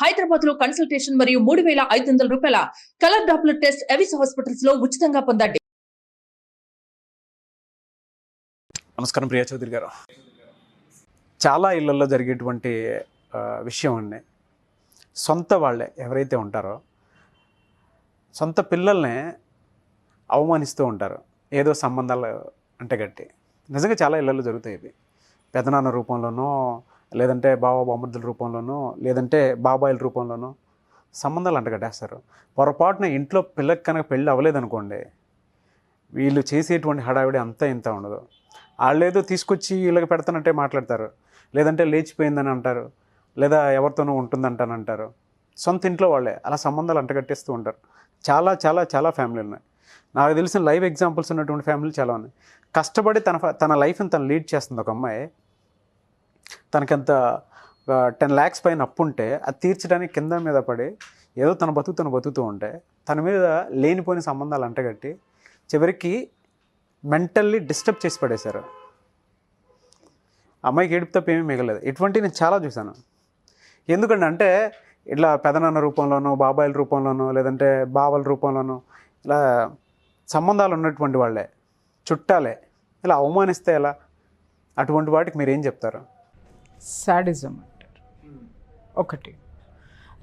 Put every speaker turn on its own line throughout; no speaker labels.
హైదరాబాద్ లో కన్సల్టేషన్ మరియు 3,500 రూపాయల colour Doppler test Avis hospitals లో ఉచితంగా పొందండి.
నమస్కారం ప్రియా చౌదరి గారు. చాలా ఇళ్లలో జరిగేటువంటి విషయం అండి. సొంత వాళ్ళే ఎవరైతే ఉంటారో సొంత పిల్లల్ని అవమానిస్తూ ఉంటారు, ఏదో సంబంధాలు అంటగట్టి. నిజంగా చాలా ఇళ్లలో జరుగుతాయి ఇవి. పెదనాన్న రూపంలోనో, లేదంటే బావ బామ్మర్దుల రూపంలోనో, లేదంటే బాబాయిల రూపంలోనో సంబంధాలు అంటగట్టేస్తారు. పొరపాటున ఇంట్లో పిల్లకి కనుక పెళ్ళి అవ్వలేదనుకోండి, వీళ్ళు చేసేటువంటి హడావిడి అంతా ఇంత ఉండదు. వాళ్ళేదో తీసుకొచ్చి వీళ్ళకి పెడతానంటే మాట్లాడతారు, లేదంటే లేచిపోయిందని అంటారు, లేదా ఎవరితోనూ ఉంటుందంటానంటారు. సొంత ఇంట్లో వాళ్ళే అలా సంబంధాలు అంటగట్టేస్తూ ఉంటారు. చాలా చాలా చాలా ఫ్యామిలీలు ఉన్నాయి. నాకు తెలిసిన లైవ్ ఎగ్జాంపుల్స్ ఉన్నటువంటి ఫ్యామిలీలు చాలా ఉన్నాయి. కష్టపడి తన లైఫ్ని తను లీడ్ చేస్తుంది ఒక అమ్మాయి. తనకంత 10 lakhs పైన అప్పు ఉంటే అది తీర్చడానికి కింద మీద పడి ఏదో తన బతుకుతూ ఉంటే తన మీద లేనిపోయిన సంబంధాలు అంటగట్టి చివరికి మెంటల్లీ డిస్టర్బ్ చేసి పడేశారు. అమ్మాయికి ఏడుపు తప్ప ఏమీ మిగలేదు. ఇటువంటి నేను చాలా చూశాను. ఎందుకంటే అంటే ఇట్లా పెదనాన్న రూపంలోనో, బాబాయిల రూపంలోనో, లేదంటే బావల రూపంలోనో ఇలా సంబంధాలు ఉన్నటువంటి వాళ్ళే, చుట్టాలే ఇలా అవమానిస్తే ఎలా? అటువంటి వాటికి మీరేం చెప్తారు?
సాడిజం అంటారు ఒకటి.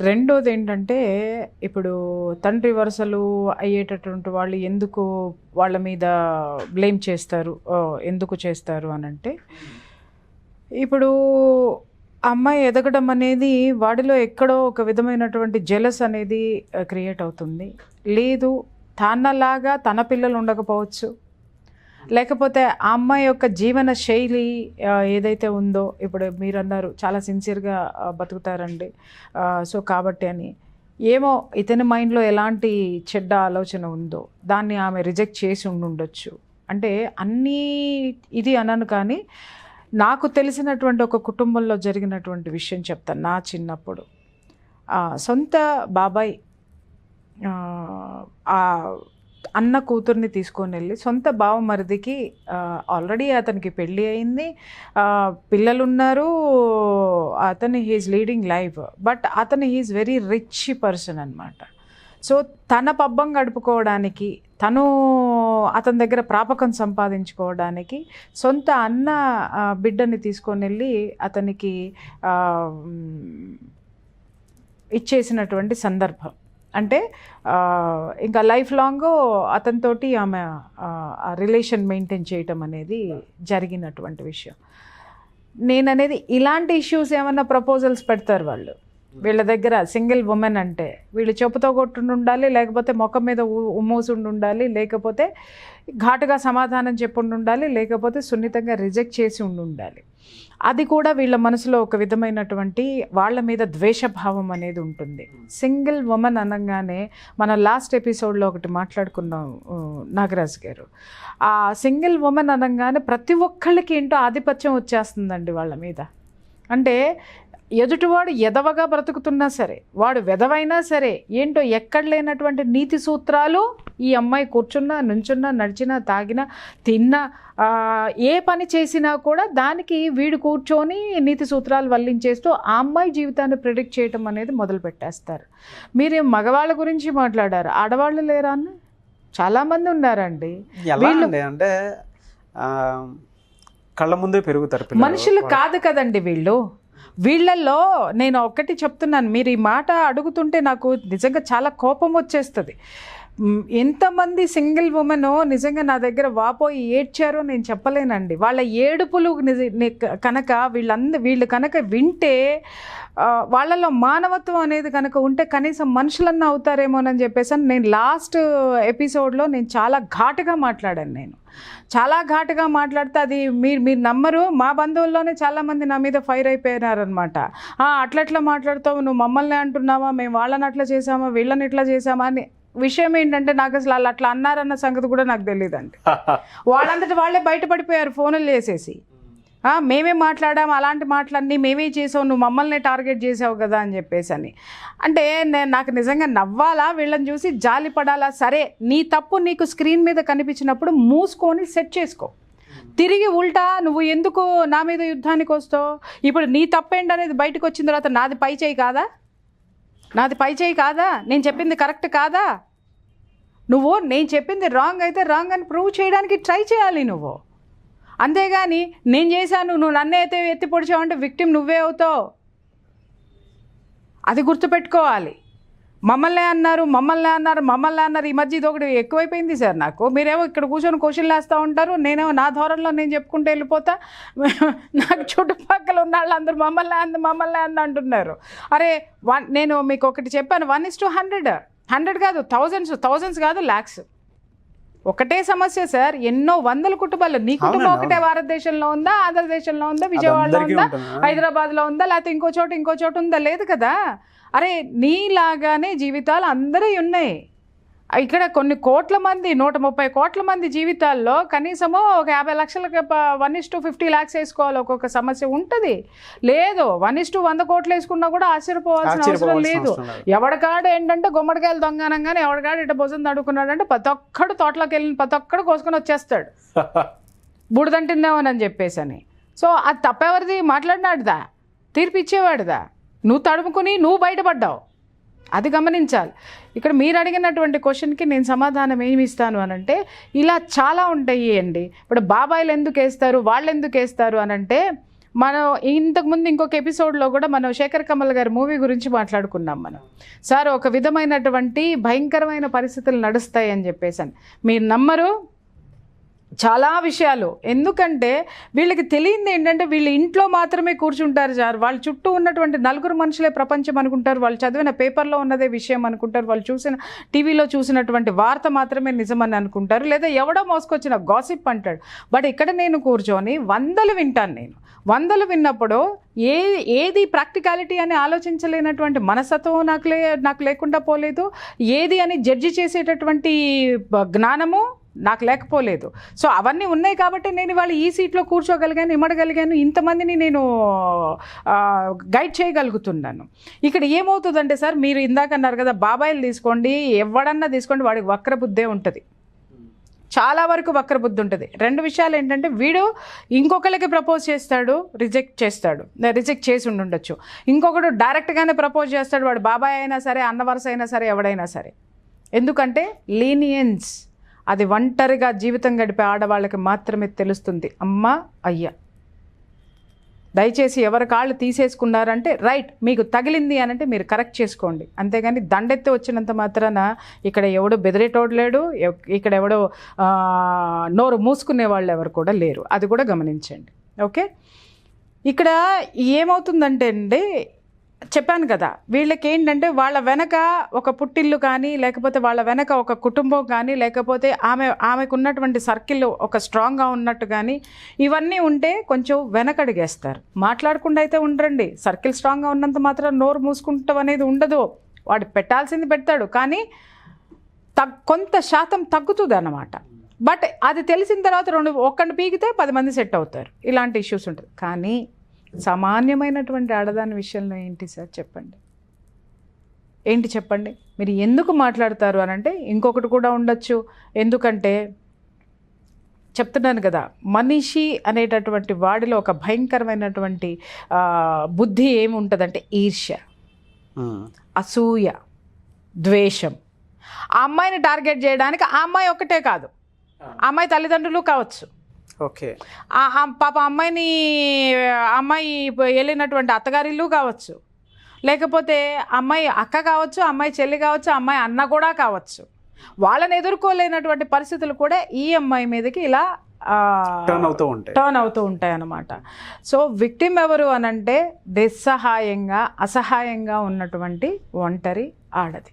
రెండోది ఏంటంటే, ఇప్పుడు తండ్రి వరుసలు అయ్యేటటువంటి వాళ్ళు ఎందుకు వాళ్ళ మీద బ్లేమ్ చేస్తారు, ఎందుకు చేస్తారు అని అంటే, ఇప్పుడు అమ్మాయి ఎదగడం అనేది వాడిలో ఎక్కడో ఒక విధమైనటువంటి జెలస్ అనేది క్రియేట్ అవుతుంది. లేదు, తనలాగా తన పిల్లలు ఉండకపోవచ్చు, లేకపోతే ఆ అమ్మాయి యొక్క జీవన శైలి ఏదైతే ఉందో, ఇప్పుడు మీరు అన్నారు చాలా సిన్సియర్గా బతుకుతారండి, సో కాబట్టి అని, ఏమో ఇతని మైండ్లో ఎలాంటి చెడ్డ ఆలోచన ఉందో దాన్ని ఆమె రిజెక్ట్ చేసి ఉండొచ్చు. అంటే అన్నీ ఇది అనను, కానీ నాకు తెలిసినటువంటి ఒక కుటుంబంలో జరిగినటువంటి విషయం చెప్తాను. నా చిన్నప్పుడు సొంత బాబాయ్ అన్న కూతుర్ని తీసుకొని వెళ్ళి సొంత బావమరిదికి, ఆల్రెడీ అతనికి పెళ్ళి అయింది, పిల్లలున్నారు, అతను హీఈస్ లీడింగ్ లైఫ్, బట్ అతను హీఈస్ వెరీ రిచ్ పర్సన్ అనమాట. సో తన పబ్బం గడుపుకోవడానికి, తను అతని దగ్గర ప్రాపకం సంపాదించుకోవడానికి సొంత అన్న బిడ్డని తీసుకొని వెళ్ళి అతనికి ఇచ్చేసినటువంటి సందర్భం. అంటే ఇంకా లైఫ్ లాంగ్ అతనితోటి ఆమె రిలేషన్ మెయింటైన్ చేయటం అనేది జరిగినటువంటి విషయం. నేననేది ఇలాంటి ఇష్యూస్ ఏమన్నా ప్రపోజల్స్ పెడతారు వాళ్ళు వీళ్ళ దగ్గర. సింగిల్ ఉమెన్ అంటే వీళ్ళు చెప్పుతో కొట్టుండి ఉండాలి, లేకపోతే ముఖం మీద ఉమ్మోసుండి ఉండాలి, లేకపోతే ఘాటుగా సమాధానం చెప్పుండి ఉండాలి, లేకపోతే సున్నితంగా రిజెక్ట్ చేసి ఉండాలి. అది కూడా వీళ్ళ మనసులో ఒక విధమైనటువంటి వాళ్ళ మీద ద్వేషభావం అనేది ఉంటుంది. సింగిల్ ఉమెన్ అనగానే మన లాస్ట్ ఎపిసోడ్లో ఒకటి మాట్లాడుకున్నాం నాగరాజ్ గారు, ఆ సింగిల్ ఉమెన్ అనగానే ప్రతి ఒక్కళ్ళకి ఏంటో ఆధిపత్యం వచ్చేస్తుందండి వాళ్ళ మీద. అంటే ఎదుటివాడు ఎదవగా బ్రతుకుతున్నా సరే, వాడు వెదవైనా సరే, ఏంటో ఎక్కడ లేనటువంటి నీతి సూత్రాలు ఈ అమ్మాయి కూర్చున్నా, నుంచున్నా, నడిచినా, తాగినా, తిన్నా, ఏ పని చేసినా కూడా దానికి వీడు కూర్చొని నీతి సూత్రాలు వల్లించేస్తూ ఆ అమ్మాయి జీవితాన్ని ప్రిడిక్ట్ చేయటం అనేది మొదలు పెట్టేస్తారు. మీరు మగవాళ్ళ గురించి మాట్లాడారు, ఆడవాళ్ళు లేరా అన్న? చాలామంది ఉన్నారండి.
వీళ్ళు అంటే కళ్ళ ముందే పెరుగుతారు
మనుషులు కాదు కదండి వీళ్ళు. వీళ్ళల్లో నేను ఒక్కటి చెప్తున్నాను, మీరు ఈ మాట అడుగుతుంటే నాకు నిజంగా చాలా కోపం వచ్చేస్తుంది. ఎంతమంది సింగిల్ ఉమెన్ నిజంగా నా దగ్గర వాపోయి ఏడ్చారో నేను చెప్పలేనండి. వాళ్ళ ఏడుపులు కనుక వీళ్ళు కనుక వింటే, వాళ్ళలో మానవత్వం అనేది కనుక ఉంటే కనీసం మనుషులన్నా అవుతారేమోనని చెప్పేసి నేను లాస్ట్ ఎపిసోడ్లో నేను చాలా ఘాటుగా మాట్లాడాను. నేను చాలా ఘాటుగా మాట్లాడితే అది మీరు నమ్మరు, మా బంధువుల్లోనే చాలామంది నా మీద ఫైర్ అయిపోయినారనమాట. అట్లా మాట్లాడుతావు, నువ్వు మమ్మల్ని అంటున్నావా, మేము వాళ్ళని అట్లా చేసామా, వీళ్ళని ఇట్లా చేసామా అని. విషయం ఏంటంటే నాకు అసలు వాళ్ళు అట్లా అన్నారన్న సంగతి కూడా నాకు తెలియదండి. వాళ్ళంతటి వాళ్ళే బయటపడిపోయారు ఫోన్లు చేసేసి, మేమే మాట్లాడాము, అలాంటి మాటలన్నీ మేమే చేసావు, నువ్వు మమ్మల్ని టార్గెట్ చేసావు కదా అని చెప్పేసి అని. అంటే నాకు నిజంగా నవ్వాలా, వీళ్ళని చూసి జాలి పడాలా? సరే, నీ తప్పు నీకు స్క్రీన్ మీద కనిపించినప్పుడు మూసుకొని సెట్ చేసుకో. తిరిగి ఉల్టా నువ్వు ఎందుకు నా మీద యుద్ధానికి వస్తావు? ఇప్పుడు నీ తప్పేంటనేది బయటకు వచ్చిన తర్వాత నాది పై చేయి కాదా? నాది పై చేయి కాదా, నేను చెప్పింది కరెక్ట్ కాదా, నువ్వు నేను చెప్పింది రాంగ్ అయితే రాంగ్ అని ప్రూవ్ చేయడానికి ట్రై చేయాలి నువ్వు. అంతేగాని నేను చేశాను నువ్వు నన్నే అయితే ఎత్తి పొడిచావంటే విక్టిమ్ నువ్వే అవుతావు. అది గుర్తుపెట్టుకోవాలి. మమ్మల్నే అన్నారు ఈ మధ్య ఇది ఒకటి ఎక్కువైపోయింది సార్ నాకు. మీరేమో ఇక్కడ కూర్చొని క్వశ్చన్లు వేస్తూ ఉంటారు, నేనేమో నా ధోరణిలో నేను చెప్పుకుంటూ వెళ్ళిపోతా. నాకు చుట్టుపక్కల ఉన్న వాళ్ళందరూ మమ్మల్ని అంటున్నారు. అరే నేను మీకు ఒకటి చెప్పాను, 1:100, 100 కాదు, థౌజండ్స్ కాదు, లాక్స్. ఒకటే సమస్య సార్, ఎన్నో వందల కుటుంబాలు. నీ కుటుంబం ఒకటే భారతదేశంలో ఉందా, ఆంధ్రదేశంలో ఉందా, విజయవాడలో ఉందా, హైదరాబాద్లో ఉందా, లేకపోతే ఇంకో చోట ఉందా? లేదు కదా. అరే నీలాగానే జీవితాలు అందరూ ఉన్నాయి. ఇక్కడ కొన్ని కోట్ల మంది, 130 కోట్ల మంది జీవితాల్లో కనీసము ఒక 50 లక్షలకి 1:50 lakhs వేసుకోవాలి. ఒక్కొక్క సమస్య ఉంటుంది. లేదు 1:100 కోట్లు వేసుకున్నా కూడా ఆశ్చర్యపోవాల్సిన అవసరం లేదు. ఎవడికాడు ఏంటంటే గుమ్మడికాయలు దొంగనంగానే ఎవడికాడు ఇట్ట భుజం తడుకున్నాడంటే ప్రతి ఒక్కడు తోటలోకి వెళ్ళిన ప్రతి ఒక్కడు కోసుకొని వచ్చేస్తాడు బుడదంటిందేమోనని చెప్పేసి అని. సో అది తప్పెవరిది? మాట్లాడినాడుదా, తీర్పు ఇచ్చేవాడుదా? నువ్వు తడుముకుని నువ్వు బయటపడ్డావు. అది గమనించాలి. ఇక్కడ మీరు అడిగినటువంటి క్వశ్చన్కి నేను సమాధానం ఏమి ఇస్తాను అనంటే, ఇలా చాలా ఉంటాయి అండి. ఇప్పుడు బాబాయిలు ఎందుకు వేస్తారు, వాళ్ళు ఎందుకు వేస్తారు అనంటే, మనం ఇంతకుముందు ఇంకొక ఎపిసోడ్లో కూడా మనం శేఖర్ కమల్ గారి మూవీ గురించి మాట్లాడుకున్నాం. మనం సార్ ఒక విధమైనటువంటి భయంకరమైన పరిస్థితులు నడుస్తాయి అని చెప్పేసి మీరు నమ్మరు. చాలా విషయాలు. ఎందుకంటే వీళ్ళకి తెలియంది ఏంటంటే, వీళ్ళు ఇంట్లో మాత్రమే కూర్చుంటారు సార్. వాళ్ళ చుట్టూ ఉన్నటువంటి నలుగురు మనుషులే ప్రపంచం అనుకుంటారు. వాళ్ళు చదివిన పేపర్లో ఉన్నదే విషయం అనుకుంటారు. వాళ్ళు చూసిన టీవీలో చూసినటువంటి వార్త మాత్రమే నిజమని అనుకుంటారు. లేదా ఎవడో మోసుకొచ్చిన గాసిప్ అంటాడు. బట్ ఇక్కడ నేను కూర్చొని వందలు వింటాను. నేను వందలు విన్నప్పుడు ఏది ప్రాక్టికాలిటీ అని ఆలోచించలేనటువంటి మనస్తత్వం నాకు లేకుండా పోలేదు. ఏది అని జడ్జి చేసేటటువంటి జ్ఞానము నాకు లేకపోలేదు. సో అవన్నీ ఉన్నాయి కాబట్టి నేను ఇవాళ ఈ సీట్లో కూర్చోగలిగాను, ఇమ్మడగలిగాను, ఇంతమందిని నేను గైడ్ చేయగలుగుతున్నాను. ఇక్కడ ఏమవుతుందంటే సార్, మీరు ఇందాక అన్నారు కదా, బాబాయిలు తీసుకోండి, ఎవడన్నా తీసుకోండి, వాడికి వక్రబుద్ధే ఉంటుంది. చాలా వరకు వక్రబుద్ధి ఉంటుంది. 2 విషయాలు ఏంటంటే, వీడు ఇంకొకరికి ప్రపోజ్ చేస్తాడు, రిజెక్ట్ చేసి ఉండొచ్చు. ఇంకొకడు డైరెక్ట్గానే ప్రపోజ్ చేస్తాడు, వాడు బాబాయ్ అయినా సరే, అన్న వరుస అయినా సరే, ఎవడైనా సరే. ఎందుకంటే లీనియన్స్ అది ఒంటరిగా జీవితం గడిపే ఆడవాళ్ళకి మాత్రమే తెలుస్తుంది. అమ్మ అయ్యా దయచేసి ఎవరి కాళ్ళు తీసేసుకున్నారంటే రైట్, మీకు తగిలింది అనంటే మీరు కరెక్ట్ చేసుకోండి. అంతేగాని దండెత్తి వచ్చినంత మాత్రాన ఇక్కడ ఎవడో బెదిరేటోడు లేడు, ఇక్కడ ఎవడో నోరు మూసుకునే వాళ్ళు ఎవరు కూడా లేరు. అది కూడా గమనించండి. ఓకే, ఇక్కడ ఏమవుతుందంటే అండి, చెప్పాను కదా, వీళ్ళకి ఏంటంటే వాళ్ళ వెనక ఒక పుట్టిల్లు కానీ, లేకపోతే వాళ్ళ వెనక ఒక కుటుంబం కానీ, లేకపోతే ఆమెకు ఉన్నటువంటి సర్కిల్ ఒక స్ట్రాంగ్గా ఉన్నట్టు కానీ, ఇవన్నీ ఉంటే కొంచెం వెనకడిగేస్తారు. మాట్లాడకుండా అయితే ఉండరండి. సర్కిల్ స్ట్రాంగ్గా ఉన్నంత మాత్రం నోరు మూసుకుంటాం అనేది ఉండదు. వాడు పెట్టాల్సింది పెడతాడు, కానీ కొంత శాతం తగ్గుతుంది అన్నమాట. బట్ అది తెలిసిన తర్వాత ఒక్కడిని పీకితే 10 మంది సెట్ అవుతారు. ఇలాంటి ఇష్యూస్ ఉంటుంది. కానీ సామాన్యమైనటువంటి ఆడదాని విషయంలో ఏంటి సార్ చెప్పండి, చెప్పండి. మీరు ఎందుకు మాట్లాడతారు అనంటే ఇంకొకటి కూడా ఉండొచ్చు. ఎందుకంటే చెప్తున్నాను కదా, మనిషి అనేటటువంటి వాడిలో ఒక భయంకరమైనటువంటి బుద్ధి ఏముంటుందంటే ఈర్ష్య, అసూయ, ద్వేషం. ఆ అమ్మాయిని టార్గెట్ చేయడానికి ఆ అమ్మాయి ఒక్కటే కాదు, ఆ అమ్మాయి తల్లిదండ్రులు కావచ్చు.
ఓకే,
పాప అమ్మాయి వెళ్ళినటువంటి అత్తగారిల్లు కావచ్చు, లేకపోతే అమ్మాయి అక్క కావచ్చు, అమ్మాయి చెల్లి కావచ్చు, అమ్మాయి అన్న కూడా కావచ్చు. వాళ్ళని ఎదుర్కోలేనటువంటి పరిస్థితులు కూడా ఈ అమ్మాయి మీదకి ఇలా టర్న్ అవుతూ ఉంటాయి అన్నమాట. సో విక్టిమ్ ఎవరు అనంటే నిస్సహాయంగా, అసహాయంగా ఉన్నటువంటి ఒంటరి ఆడది.